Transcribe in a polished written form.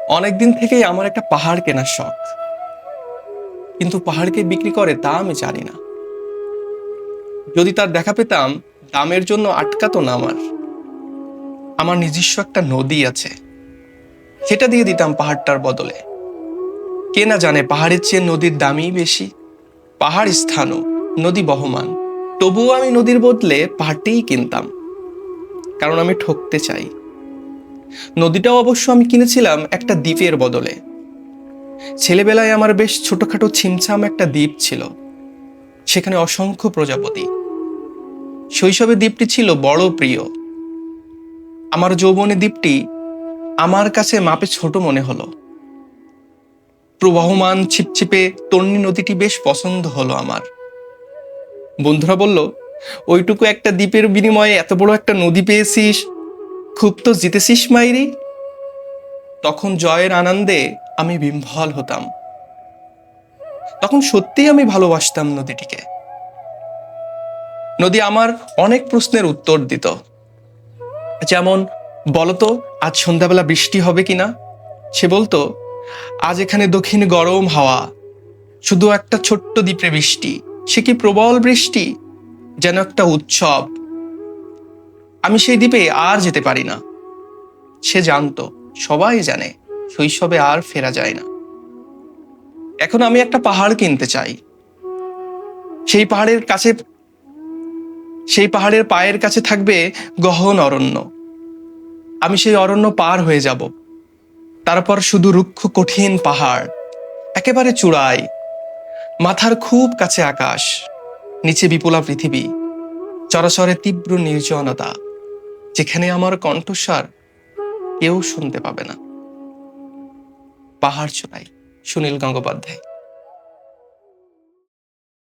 অনেকদিন থেকেই আমার একটা পাহাড় কেনার শখ, কিন্তু পাহাড়কে বিক্রি করে তা আমি জানি না। যদি তার দেখা পেতাম, দামের জন্য আটকাতো না আমার। আমার নিজস্ব একটা নদী আছে, সেটা দিয়ে দিতাম পাহাড়টার বদলে। কে না জানে পাহাড়ের চেয়ে নদীর দামই বেশি। পাহাড় স্থানও, নদী বহমান, তবুও আমি নদীর বদলে পাহাড়টিই কিনতাম, কারণ আমি ঠকতে চাই। নদীটাও অবশ্য আমি কিনেছিলাম একটা দ্বীপের বদলে। ছেলেবেলায় আমার বেশ ছোটখাটো ছিমছাম একটা দ্বীপ ছিল, সেখানে অসংখ্য প্রজাপতি। শৈশবে দ্বীপটি ছিল বড় প্রিয়। আমার যৌবনে দ্বীপটি আমার কাছে মাপে ছোট মনে হলো। প্রবহমান ছিপছিপে তন্বী নদীটি বেশ পছন্দ হলো আমার। বন্ধুরা বলল, ওইটুকু একটা দ্বীপের বিনিময়ে এত বড় একটা নদী পেয়েছিস, খুব তো জিতেছিস মাইরি। তখন জয়ের আনন্দে আমি বিহ্বল হতাম। তখন সত্যিই আমি ভালোবাসতাম নদীটিকে। নদী আমার অনেক প্রশ্নের উত্তর দিত, যেমন, বলতো আজ সন্ধ্যাবেলা বৃষ্টি হবে কিনা। সে বলতো, আজ এখানে দক্ষিণ গরম হাওয়া, শুধু একটা ছোট্ট দ্বীপে বৃষ্টি, সে কি প্রবল বৃষ্টি, যেন একটা উৎসব। আমি সেই দ্বীপে আর যেতে পারি না। সে জানতো, সবাই জানে, শৈশবে আর ফেরা যায় না। এখন আমি একটা পাহাড় কিনতে চাই। সেই পাহাড়ের কাছে সেই পাহাড়ের পায়ের কাছে থাকবে গহন অরণ্য। আমি সেই অরণ্য পার হয়ে যাব, তারপর শুধু রুক্ষ কঠিন পাহাড়, একেবারে চূড়ায়, মাথার খুব কাছে আকাশ, নিচে বিপুলা পৃথিবী, চরাচরে তীব্র নির্জনতা, যেখানে আমার কণ্ঠস্বর কেউ শুনতে পাবে না। পাহাড় চূড়াই, সুনীল গঙ্গোপাধ্যায়।